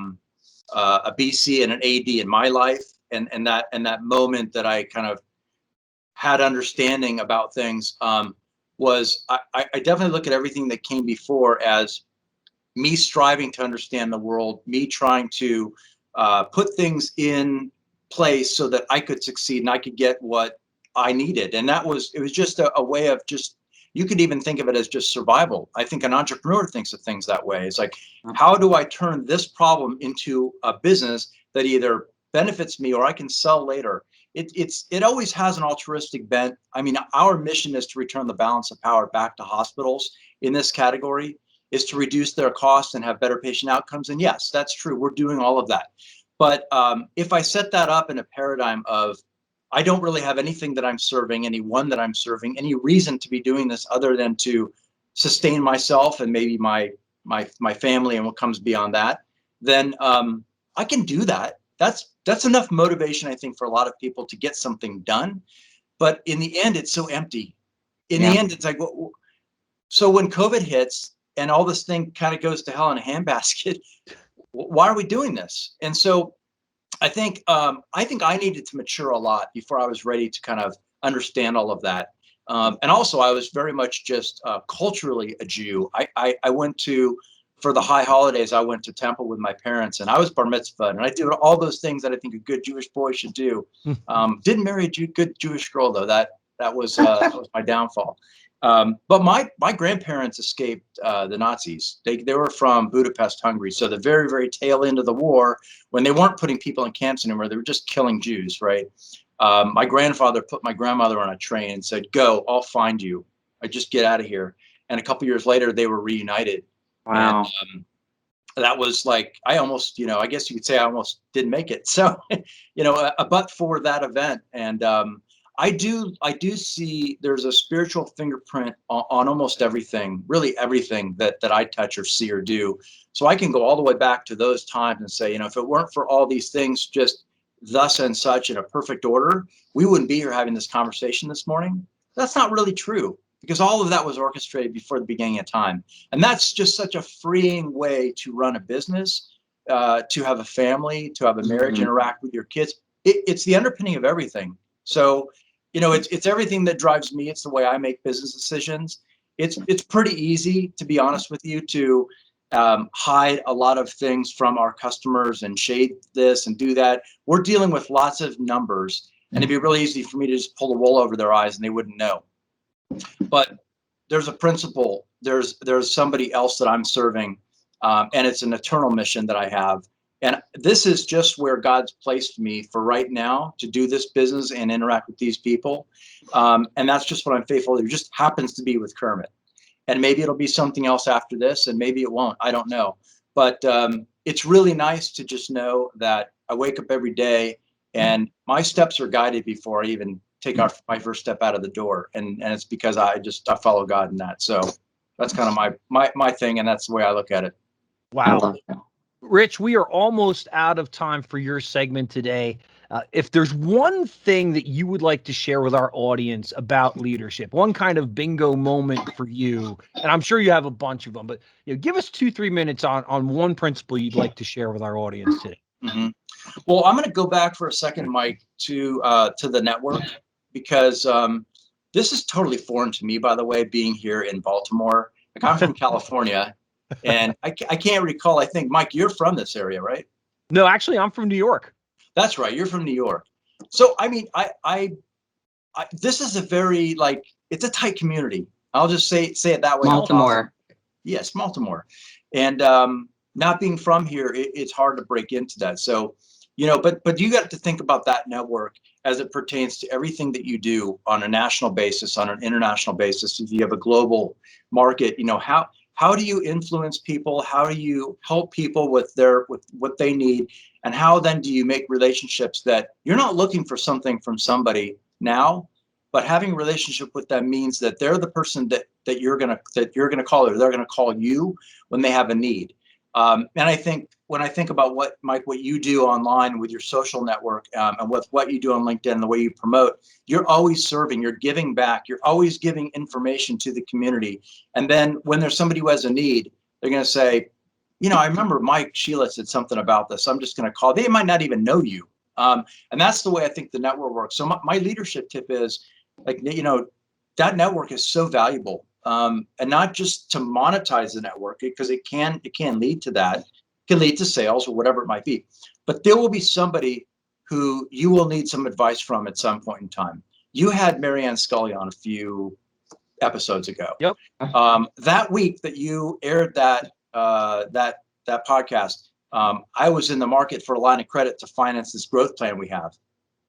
BC and an AD in my life, and that moment that I kind of had understanding about things was I definitely look at everything that came before as me striving to understand the world, me trying to put things in place so that I could succeed and I could get what I needed. And it was just a way of just, you could even think of it as just survival. I think an entrepreneur thinks of things that way. It's like, how do I turn this problem into a business that either benefits me or I can sell later? It always has an altruistic bent. I mean, our mission is to return the balance of power back to hospitals in this category, is to reduce their costs and have better patient outcomes. And yes, that's true. We're doing all of that. But if I set that up in a paradigm of, I don't really have anything that I'm serving, anyone that I'm serving, any reason to be doing this other than to sustain myself and maybe my family and what comes beyond that, then I can do that. That's enough motivation, I think, for a lot of people to get something done. But in the end, it's so empty. In the end, it's like, well, so when COVID hits and all this thing kind of goes to hell in a handbasket, why are we doing this? And so I think I needed to mature a lot before I was ready to kind of understand all of that. And also, I was very much just culturally a Jew. I went to, for the high holidays, I went to temple with my parents, and I was bar mitzvah, and I did all those things that I think a good Jewish boy should do. Didn't marry a good Jewish girl though. That was my downfall. But my grandparents escaped the Nazis. They were from Budapest, Hungary. So the very, very tail end of the war, when they weren't putting people in camps anymore, they were just killing Jews, right? My grandfather put my grandmother on a train and said, "Go, I'll find you. I just get out of here." And a couple years later, they were reunited. Wow. And, that was like, I almost, I guess you could say I almost didn't make it. So, but for that event. And I do see there's a spiritual fingerprint on almost everything, really everything that I touch or see or do. So I can go all the way back to those times and say, if it weren't for all these things just thus and such in a perfect order, we wouldn't be here having this conversation this morning. That's not really true, because all of that was orchestrated before the beginning of time. And that's just such a freeing way to run a business, to have a family, to have a marriage, interact with your kids. It's the underpinning of everything. So, it's everything that drives me. It's the way I make business decisions. It's pretty easy, to be honest with you, to hide a lot of things from our customers and shade this and do that. We're dealing with lots of numbers, and it'd be really easy for me to just pull the wool over their eyes and they wouldn't know. But there's a principle. There's somebody else that I'm serving, and it's an eternal mission that I have. And this is just where God's placed me for right now to do this business and interact with these people. And that's just what I'm faithful to. It just happens to be with Kermit. And maybe it'll be something else after this, and maybe it won't. I don't know. But it's really nice to just know that I wake up every day and my steps are guided before I even take my first step out of the door. And it's because I follow God in that. So that's kind of my thing. And that's the way I look at it. Wow. Rich, we are almost out of time for your segment today. If there's one thing that you would like to share with our audience about leadership, one kind of bingo moment for you, and I'm sure you have a bunch of them, but give us 2-3 minutes on one principle you'd like to share with our audience today. Well, I'm going to go back for a second, Mike, to the network, because this is totally foreign to me, by the way, being here in Baltimore. Like, I'm from California. And I can't recall. I think, Mike, you're from this area, right? No, actually, I'm from New York. That's right. You're from New York. So, I mean, I this is a very, it's a tight community. I'll just say it that way. Baltimore. Yes, Baltimore. And not being from here, it's hard to break into that. So, but you got to think about that network as it pertains to everything that you do on a national basis, on an international basis. If you have a global market, how do you influence people? How do you help people with what they need? And how then do you make relationships that you're not looking for something from somebody now, but having a relationship with them means that they're the person that you're gonna call, or they're gonna call you when they have a need. And I think when I think about what you do online with your social network, and with what you do on LinkedIn and the way you promote, you're always serving, you're giving back, you're always giving information to the community. And then when there's somebody who has a need, they're going to say, I remember Mike Shelah said something about this. I'm just going to call. They might not even know you. And that's the way I think the network works. So my leadership tip is, like, that network is so valuable, and not just to monetize the network, because it can lead to that, it can lead to sales or whatever it might be. But there will be somebody who you will need some advice from at some point in time. You had Marianne Scully on a few episodes ago. Yep. That week that you aired that podcast, I was in the market for a line of credit to finance this growth plan we have.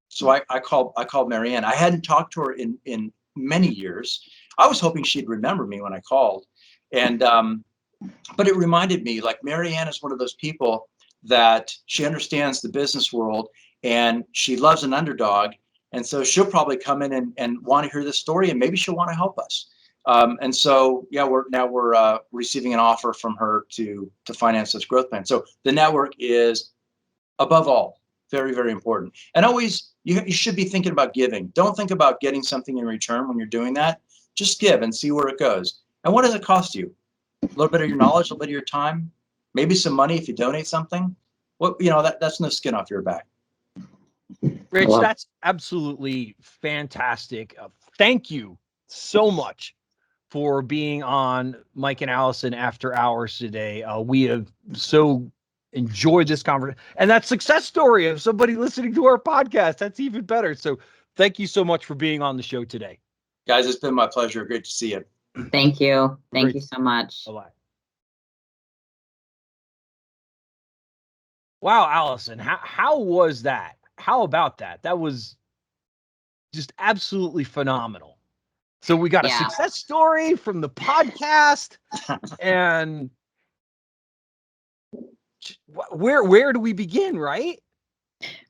So I called Marianne. I hadn't talked to her in many years. I was hoping she'd remember me when I called, and but it reminded me, like, Marianne is one of those people that she understands the business world and she loves an underdog, and so she'll probably come in and want to hear this story, and maybe she'll want to help us. And so, yeah, we're receiving an offer from her to finance this growth plan. So the network is, above all, very, very important. And always, you should be thinking about giving. Don't think about getting something in return when you're doing that. Just give and see where it goes. And what does it cost you? A little bit of your knowledge, a little bit of your time, maybe some money if you donate something. That's no skin off your back. Rich, that's absolutely fantastic. Thank you so much for being on Mike and Alison After Hours today. We have so enjoyed this conversation, and that success story of somebody listening to our podcast, that's even better. So thank you so much for being on the show today. Guys, it's been my pleasure. Great to see you. Thank you. Thank you so much. Bye-bye. Wow, Alison, how was that? How about that? That was just absolutely phenomenal. So we got a success story from the podcast, and where do we begin, right?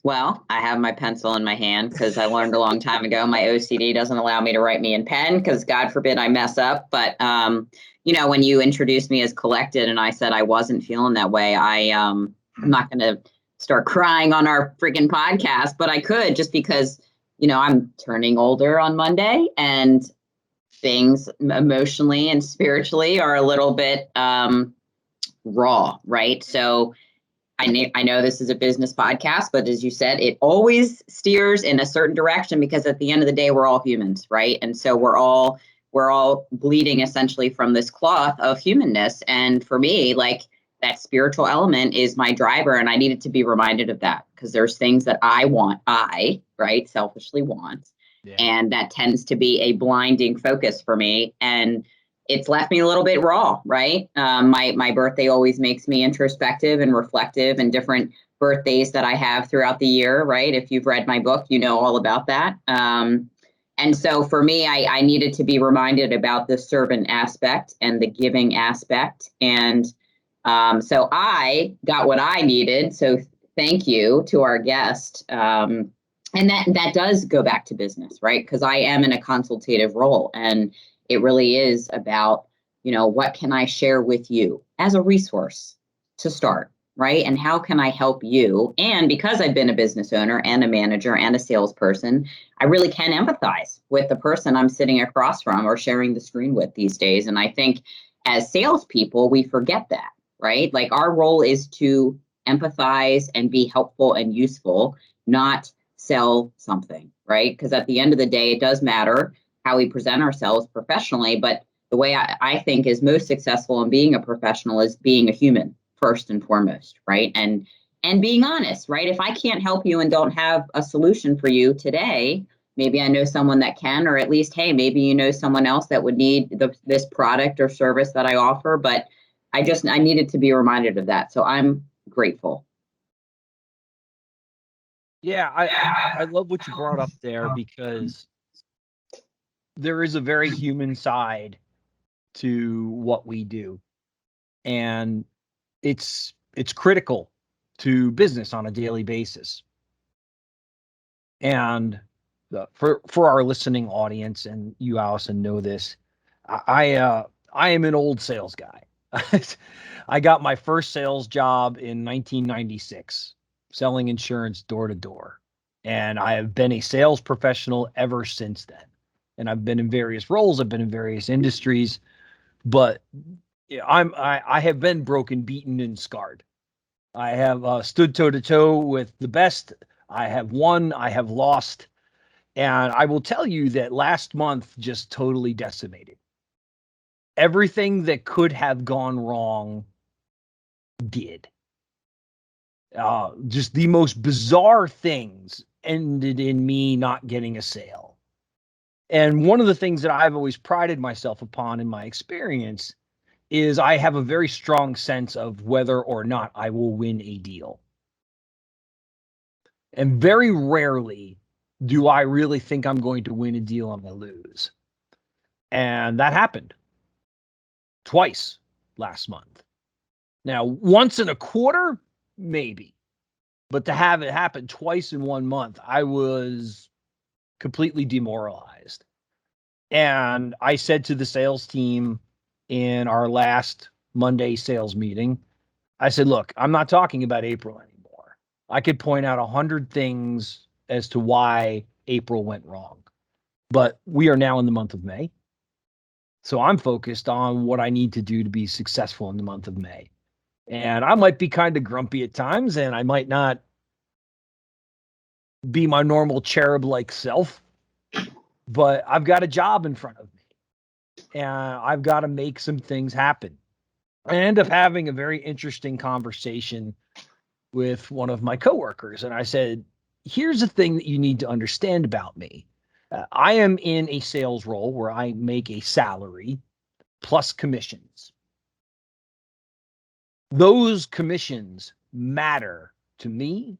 Well, I have my pencil in my hand because I learned a long time ago my OCD doesn't allow me to write me in pen because God forbid I mess up. But, when you introduced me as collected and I said I wasn't feeling that way, I'm not going to start crying on our freaking podcast, but I could, just because, I'm turning older on Monday and things emotionally and spiritually are a little bit raw, right? So I know this is a business podcast, but as you said, it always steers in a certain direction because at the end of the day, we're all humans, right? And so we're all bleeding essentially from this cloth of humanness. And for me, like, that spiritual element is my driver, and I needed to be reminded of that because there's things that I selfishly want. Yeah. And that tends to be a blinding focus for me. And it's left me a little bit raw, right? My birthday always makes me introspective and reflective, and different birthdays that I have throughout the year, right? If you've read my book, you know all about that. And so for me, I needed to be reminded about the servant aspect and the giving aspect. And so I got what I needed. So thank you to our guest. And that does go back to business, right? Because I am in a consultative role, and it really is about, what can I share with you as a resource to start, right? And how can I help you? And because I've been a business owner and a manager and a salesperson, I really can empathize with the person I'm sitting across from or sharing the screen with these days. And I think as salespeople, we forget that, right? Like, our role is to empathize and be helpful and useful, not sell something, right? Because at the end of the day, it does matter how we present ourselves professionally, but the way I think is most successful in being a professional is being a human first and foremost, right? And being honest, right? If I can't help you and don't have a solution for you today, maybe I know someone that can, or at least, hey, maybe you know someone else that would need this product or service that I offer, but I needed to be reminded of that. So I'm grateful. Yeah, I love what you brought up there, because there is a very human side to what we do, and it's critical to business on a daily basis. And for our listening audience, and you, Alison, know this, I am an old sales guy. I got my first sales job in 1996, selling insurance door to door, and I have been a sales professional ever since then. And I've been in various roles. I've been in various industries, but I have been broken, beaten, and scarred. I have stood toe to toe with the best I have won, I have lost. And I will tell you that last month just totally decimated. Everything that could have gone wrong did. Just the most bizarre things ended in me not getting a sale. And one of the things that I've always prided myself upon in my experience is I have a very strong sense of whether or not I will win a deal. And very rarely do I really think I'm going to win a deal and I lose. And that happened twice last month. Now, once in a quarter, maybe. But to have it happen twice in 1 month, I was completely demoralized. And I said to the sales team in our last Monday sales meeting, I said, look, I'm not talking about April anymore. I could point out 100 things as to why April went wrong. But we are now in the month of May. So I'm focused on what I need to do to be successful in the month of May. And I might be kind of grumpy at times, and I might not be my normal cherub-like self, but I've got a job in front of me, and I've got to make some things happen. I end up having a very interesting conversation with one of my coworkers, and I said, here's the thing that you need to understand about me. I am in a sales role where I make a salary plus commissions. Those commissions matter to me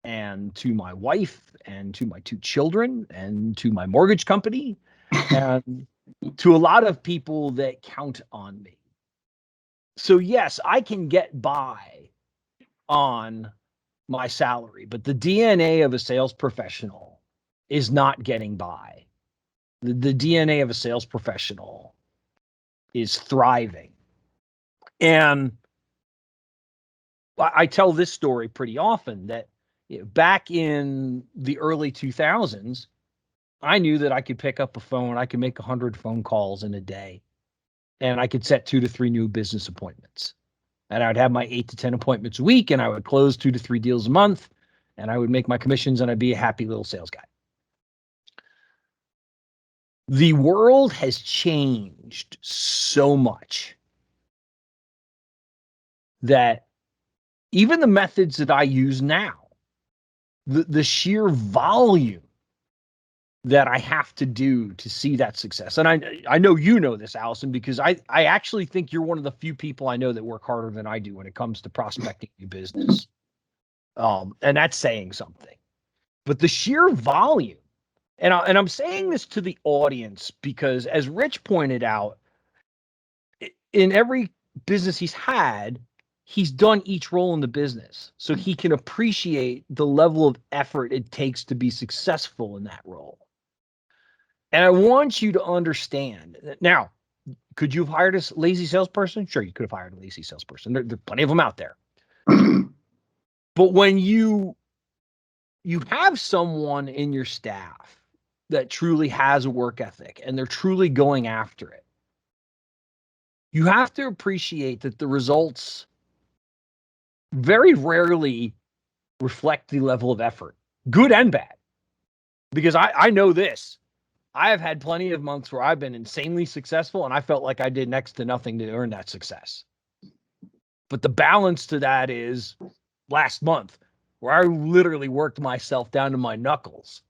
and to my wife and to my 2 children and to my mortgage company and to a lot of people that count on me. So yes, I can get by on my salary, but the DNA of a sales professional is not getting by. The DNA of a sales professional is thriving. And I tell this story pretty often that back in the early 2000s, I knew that I could pick up a phone, I could make 100 phone calls in a day, and I could set 2 to 3 new business appointments. And I would have my 8 to 10 appointments a week, and I would close 2 to 3 deals a month, and I would make my commissions, and I'd be a happy little sales guy. The world has changed so much that even the methods that I use now, the sheer volume that I have to do to see that success. And I know you know this, Alison, because I actually think you're one of the few people I know that work harder than I do when it comes to prospecting new business. And that's saying something. But the sheer volume, and I'm saying this to the audience because, as Rich pointed out, in every business he's had, he's done each role in the business. So he can appreciate the level of effort it takes to be successful in that role. And I want you to understand. Now, could you have hired a lazy salesperson? Sure, you could have hired a lazy salesperson. There are plenty of them out there. But when you have someone in your staff that truly has a work ethic and they're truly going after it, you have to appreciate that the results very rarely reflect the level of effort, good and bad. Because I know this. I have had plenty of months where I've been insanely successful and I felt like I did next to nothing to earn that success. But the balance to that is last month where I literally worked myself down to my knuckles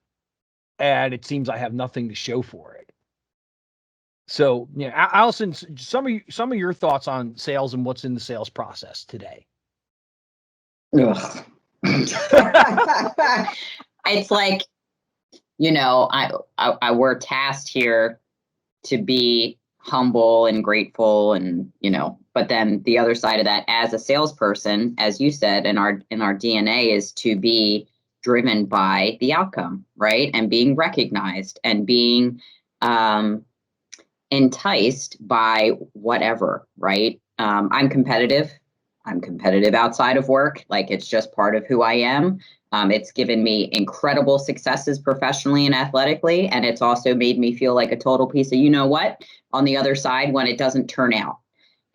and it seems I have nothing to show for it. So, yeah, Alison, some of your thoughts on sales and what's in the sales process today. Ugh. It's like, I were tasked here to be humble and grateful and, but then the other side of that, as a salesperson, as you said, in our DNA is to be driven by the outcome, right? And being recognized and being enticed by whatever, right? I'm competitive. I'm competitive outside of work. Like, it's just part of who I am. It's given me incredible successes professionally and athletically. And it's also made me feel like a total piece of, on the other side when it doesn't turn out.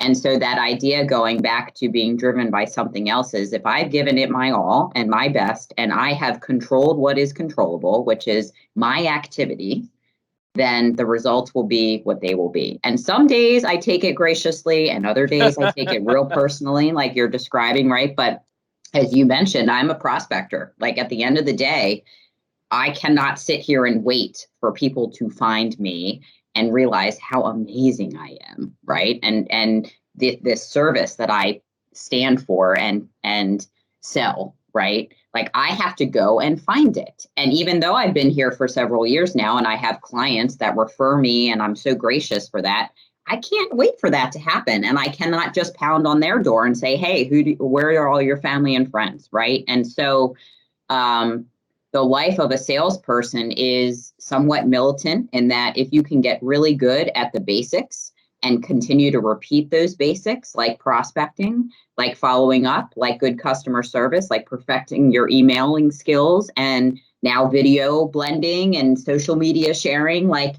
And so that idea, going back to being driven by something else, is if I've given it my all and my best, and I have controlled what is controllable, which is my activity, then the results will be what they will be. And some days I take it graciously, and other days I take it real personally, like you're describing, right? But as you mentioned, I'm a prospector. Like at the end of the day, I cannot sit here and wait for people to find me and realize how amazing I am, right? And this service that I stand for and sell, right? Like I have to go and find it. And even though I've been here for several years now and I have clients that refer me, and I'm so gracious for that, I can't wait for that to happen. And I cannot just pound on their door and say, hey, where are all your family and friends, right? And so the life of a salesperson is somewhat militant in that if you can get really good at the basics and continue to repeat those basics, like prospecting, like following up, like good customer service, like perfecting your emailing skills, and now video blending and social media sharing, like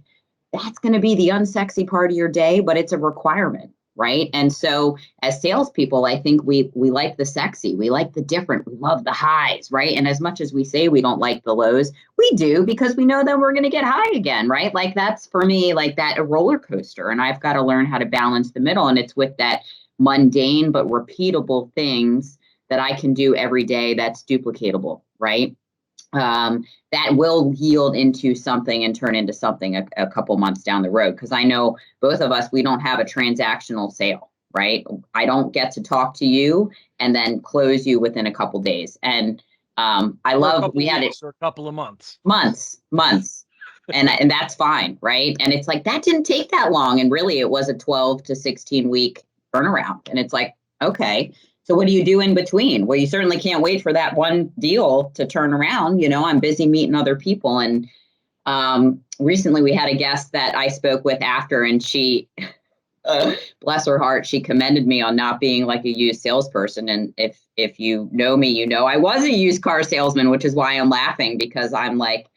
that's going to be the unsexy part of your day, but it's a requirement, right? And so as salespeople, I think we like the sexy, we like the different, we love the highs, right? And as much as we say we don't like the lows, we do, because we know that we're going to get high again, right? Like that's for me, like that a roller coaster, and I've got to learn how to balance the middle. And it's with that mundane but repeatable things that I can do every day that's duplicatable, right? That will yield into something and turn into something a couple months down the road. Because I know both of us, we don't have a transactional sale, right? I don't get to talk to you and then close you within a couple days. And I love, we had it for a couple of months. Months. And that's fine, right? And it's like, that didn't take that long. And really, it was a 12 to 16 week turnaround. And it's like, okay. So what do you do in between? Well, you certainly can't wait for that one deal to turn around. You know, I'm busy meeting other people. And recently we had a guest that I spoke with after, and she, bless her heart, she commended me on not being like a used salesperson. And if you know me, you know I was a used car salesman, which is why I'm laughing, because I'm like,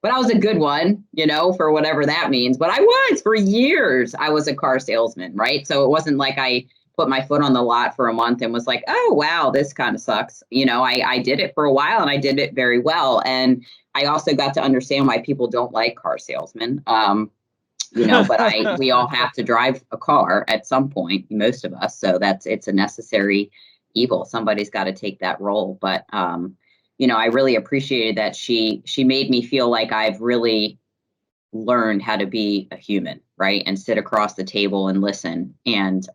but I was a good one, you know, for whatever that means. But I was, for years, I was a car salesman, right? So it wasn't like I put my foot on the lot for a month and was like, oh, wow, this kind of sucks. You know, I did it for a while and I did it very well. And I also got to understand why people don't like car salesmen. You know, but we all have to drive a car at some point, most of us. So it's a necessary evil. Somebody's got to take that role. But, you know, I really appreciated that she made me feel like I've really learned how to be a human, right? And sit across the table and listen. And,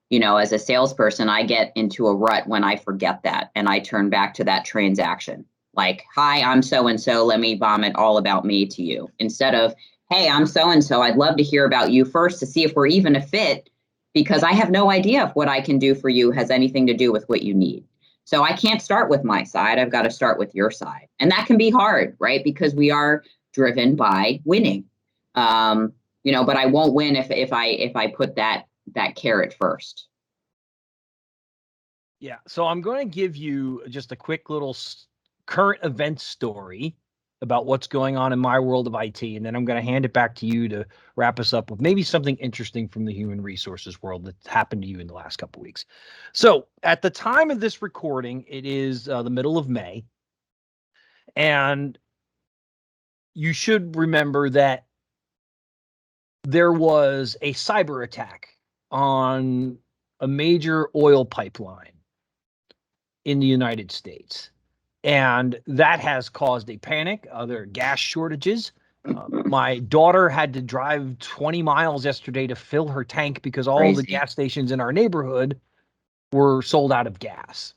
you know, as a salesperson, I get into a rut when I forget that and I turn back to that transaction. Like, hi, I'm so-and-so. Let me vomit all about me to you. Instead of, hey, I'm so-and-so. I'd love to hear about you first to see if we're even a fit, because I have no idea if what I can do for you has anything to do with what you need. So I can't start with my side. I've got to start with your side. And that can be hard, right? Because we are driven by winning. You know, but I won't win if I put that carrot first. Yeah. So I'm going to give you just a quick little current event story about what's going on in my world of IT. And then I'm going to hand it back to you to wrap us up with maybe something interesting from the human resources world that's happened to you in the last couple of weeks. So at the time of this recording, it is the middle of May. And you should remember that there was a cyber attack on a major oil pipeline in the United States. And that has caused a panic. There are gas shortages. My daughter had to drive 20 miles yesterday to fill her tank because all the gas stations in our neighborhood were sold out of gas.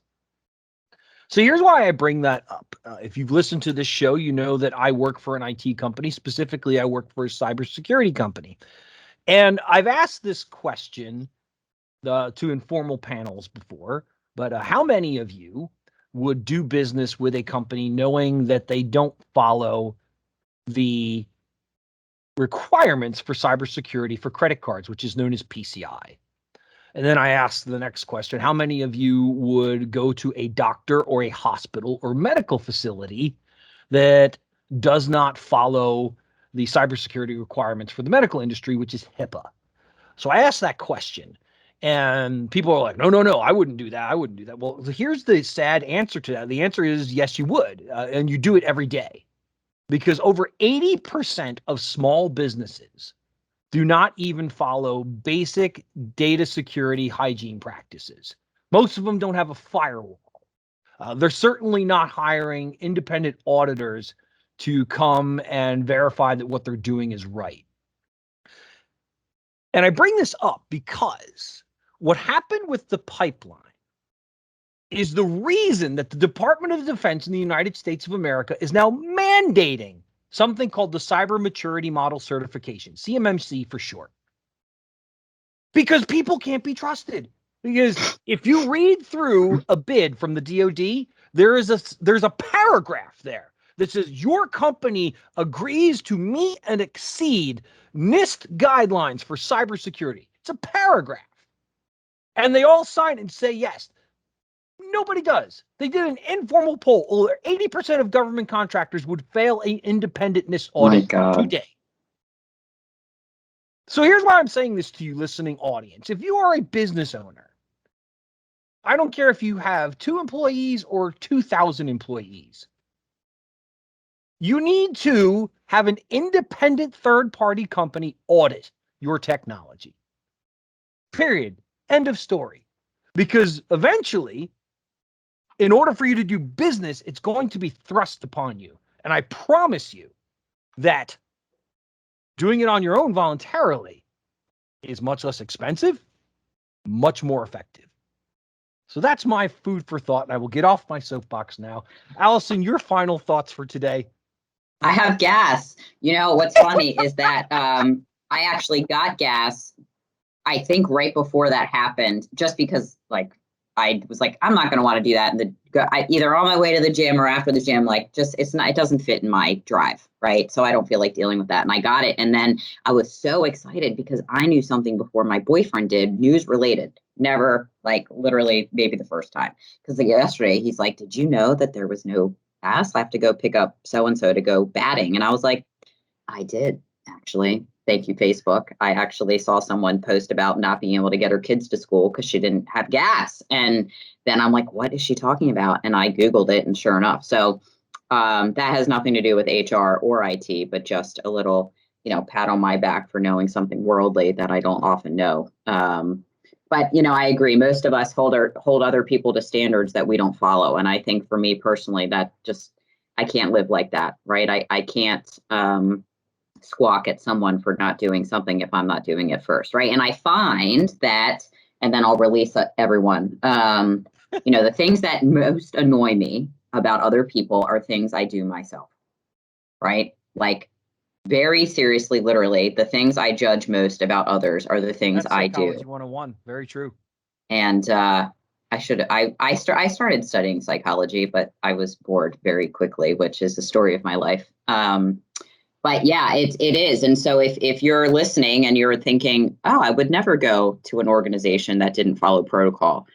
So here's why I bring that up. If you've listened to this show, you know that I work for an IT company. Specifically, I work for a cybersecurity company. And I've asked this question to informal panels before, but how many of you would do business with a company knowing that they don't follow the requirements for cybersecurity for credit cards, which is known as PCI? And then I asked the next question, how many of you would go to a doctor or a hospital or medical facility that does not follow the cybersecurity requirements for the medical industry, which is HIPAA? So I asked that question. And people are like, no, I wouldn't do that. I wouldn't do that. Well, here's the sad answer to that. The answer is yes, you would. And you do it every day, because over 80% of small businesses do not even follow basic data security hygiene practices. Most of them don't have a firewall. They're certainly not hiring independent auditors to come and verify that what they're doing is right. And I bring this up because what happened with the pipeline is the reason that the Department of Defense in the United States of America is now mandating something called the Cyber Maturity Model Certification, CMMC for short. Because people can't be trusted. Because if you read through a bid from the DoD, there's a paragraph there that says your company agrees to meet and exceed NIST guidelines for cybersecurity. It's a paragraph. And they all sign and say yes. Nobody does. They did an informal poll. Over 80% of government contractors would fail an independent NIST audit today. So here's why I'm saying this to you, listening audience. If you are a business owner, I don't care if you have 2 employees or 2,000 employees, you need to have an independent third-party company audit your technology. Period. End of story. Because eventually, in order for you to do business, it's going to be thrust upon you. And I promise you that doing it on your own voluntarily is much less expensive, much more effective. So that's my food for thought, and I will get off my soapbox now. Alison, your final thoughts for today? I have gas. You know, what's funny is that I actually got gas, I think right before that happened, just because I was like, I'm not going to want to do that. And either on my way to the gym or after the gym, it doesn't fit in my drive. Right. So I don't feel like dealing with that. And I got it. And then I was so excited because I knew something before my boyfriend did, news related, never, literally maybe the first time. Because yesterday he's like, did you know that there was no gas? I have to go pick up so-and-so to go batting. And I was like, I did actually. Thank you, Facebook. I actually saw someone post about not being able to get her kids to school because she didn't have gas. And then I'm like, what is she talking about? And I Googled it, and sure enough. So that has nothing to do with HR or IT, but just a little, pat on my back for knowing something worldly that I don't often know. But, I agree. Most of us hold other people to standards that we don't follow. And I think for me personally, I can't live like that. Right. I can't squawk at someone for not doing something if I'm not doing it first, right? And I find that, and then I'll release everyone, the things that most annoy me about other people are things I do myself, right? Like, very seriously, literally, the things I judge most about others are the things I do. Psychology 101, very true. And I started studying psychology, but I was bored very quickly, which is the story of my life. But yeah, it is. And so if you're listening and you're thinking, oh, I would never go to an organization that didn't follow protocol,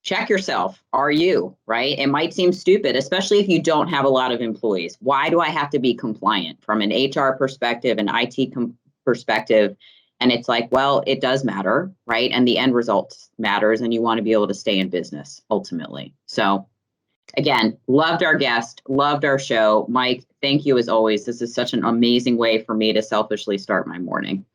check yourself. Are you, right? It might seem stupid, especially if you don't have a lot of employees. Why do I have to be compliant from an HR perspective, an IT perspective? And it's like, well, it does matter, right? And the end result matters, and you want to be able to stay in business ultimately. So again, loved our guest, loved our show. Mike, thank you as always. This is such an amazing way for me to selfishly start my morning.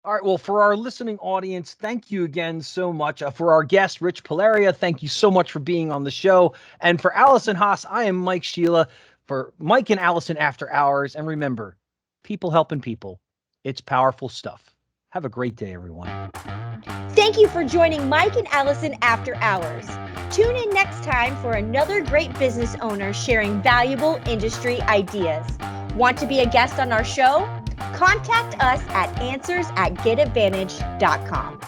All right. Well, for our listening audience, thank you again so much. For our guest, Rich Palarea, thank you so much for being on the show. And for Alison Haas, I am Mike Sheila. For Mike and Alison After Hours. And remember, people helping people. It's powerful stuff. Have a great day, everyone. Thank you for joining Mike and Alison After Hours. Tune in next time for another great business owner sharing valuable industry ideas. Want to be a guest on our show? Contact us at answers@getadvantage.com.